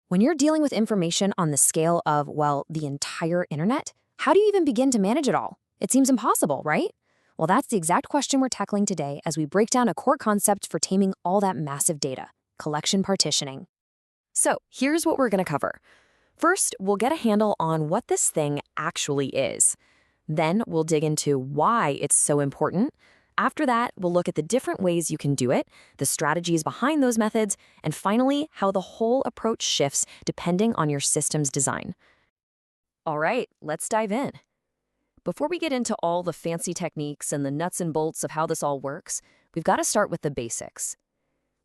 When you're dealing with information on the scale of, well, the entire internet, how do you even begin to manage it all? It seems impossible, right? Well, that's the exact question we're tackling today as we break down a core concept for taming all that massive data: collection partitioning. So, here's what we're going to cover. First, we'll get a handle on what this thing actually is. Then, we'll dig into why it's so important. After that, we'll look at the different ways you can do it, the strategies behind those methods, and finally, how the whole approach shifts depending on your system's design. All right, let's dive in. Before we get into all the fancy techniques and the nuts and bolts of how this all works, we've got to start with the basics.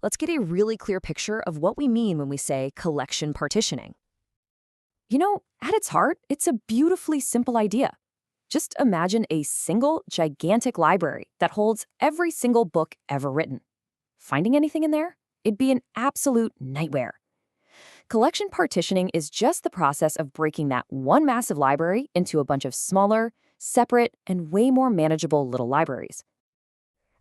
Let's get a really clear picture of what we mean when we say collection partitioning. You know, at its heart, it's a beautifully simple idea. Just imagine a single, gigantic library that holds every single book ever written. Finding anything in there? It'd be an absolute nightmare. Collection partitioning is just the process of breaking that one massive library into a bunch of smaller, separate, and way more manageable little libraries.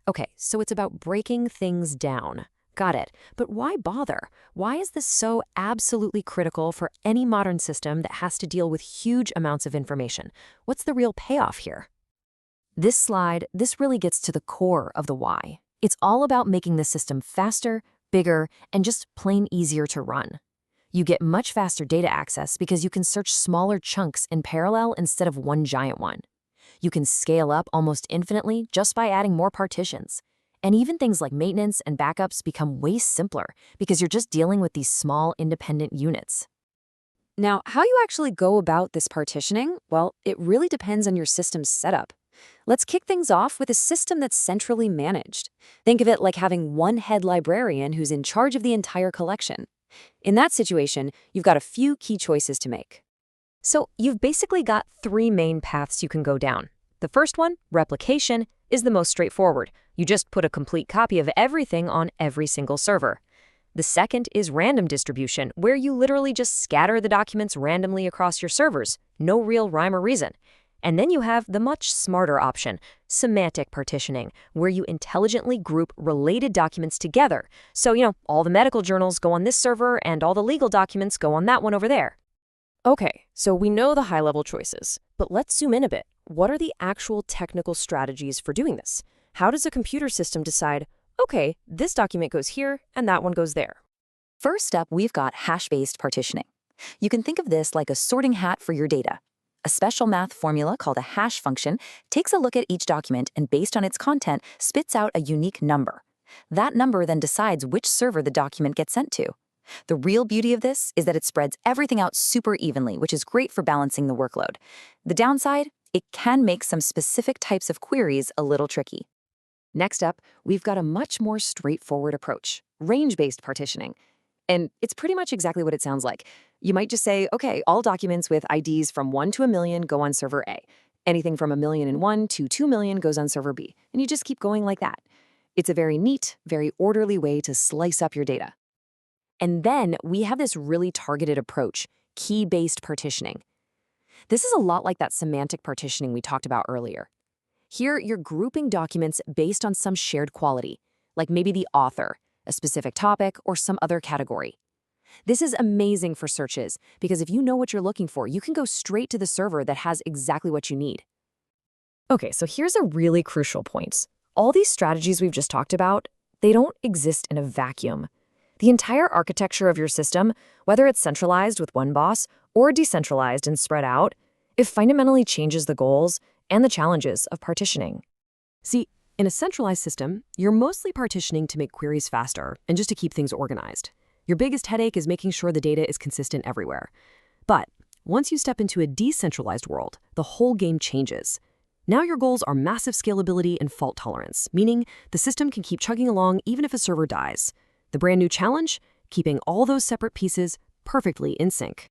Okay, so it's about breaking things down. Got it. But why bother? Why is this so absolutely critical for any modern system that has to deal with huge amounts of information? What's the real payoff here? This really gets to the core of the why. It's all about making the system faster, bigger, and just plain easier to run. You get much faster data access because you can search smaller chunks in parallel instead of one giant one. You can scale up almost infinitely just by adding more partitions. And even things like maintenance and backups become way simpler because you're just dealing with these small, independent units. Now, how you actually go about this partitioning, well, it really depends on your system's setup. Let's kick things off with a system that's centrally managed. Think of it like having one head librarian who's in charge of the entire collection. In that situation, you've got a few key choices to make. So you've basically got three main paths you can go down. The first one, replication, is the most straightforward. You just put a complete copy of everything on every single server. The second is random distribution, where you literally just scatter the documents randomly across your servers. No real rhyme or reason. And then you have the much smarter option, semantic partitioning, where you intelligently group related documents together. So, all the medical journals go on this server and all the legal documents go on that one over there. Okay, so we know the high-level choices, but let's zoom in a bit. What are the actual technical strategies for doing this? How does a computer system decide, okay, this document goes here and that one goes there? First up, we've got hash-based partitioning. You can think of this like a sorting hat for your data. A special math formula called a hash function takes a look at each document and based on its content spits out a unique number. That number then decides which server the document gets sent to. The real beauty of this is that it spreads everything out super evenly, which is great for balancing the workload. The downside? It can make some specific types of queries a little tricky. Next up, we've got a much more straightforward approach, range-based partitioning. And it's pretty much exactly what it sounds like. You might just say, okay, all documents with IDs from 1 to 1 million go on server A. Anything from 1,000,001 to 2 million goes on server B. And you just keep going like that. It's a very neat, very orderly way to slice up your data. And then we have this really targeted approach, key-based partitioning. This is a lot like that semantic partitioning we talked about earlier. Here, you're grouping documents based on some shared quality, like maybe the author, a specific topic, or some other category. This is amazing for searches, because if you know what you're looking for, you can go straight to the server that has exactly what you need. Okay, so here's a really crucial point. All these strategies we've just talked about, they don't exist in a vacuum. The entire architecture of your system, whether it's centralized with one boss or decentralized and spread out, it fundamentally changes the goals and the challenges of partitioning. See, in a centralized system, you're mostly partitioning to make queries faster and just to keep things organized. Your biggest headache is making sure the data is consistent everywhere. But once you step into a decentralized world, the whole game changes. Now your goals are massive scalability and fault tolerance, meaning the system can keep chugging along even if a server dies. The brand new challenge? Keeping all those separate pieces perfectly in sync.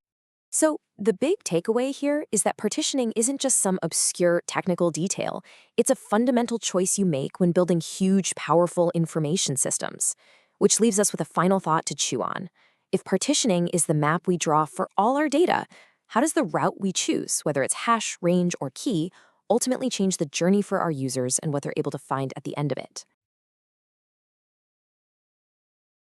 So the big takeaway here is that partitioning isn't just some obscure technical detail. It's a fundamental choice you make when building huge, powerful information systems. Which leaves us with a final thought to chew on. If partitioning is the map we draw for all our data, how does the route we choose, whether it's hash, range, or key, ultimately change the journey for our users and what they're able to find at the end of it?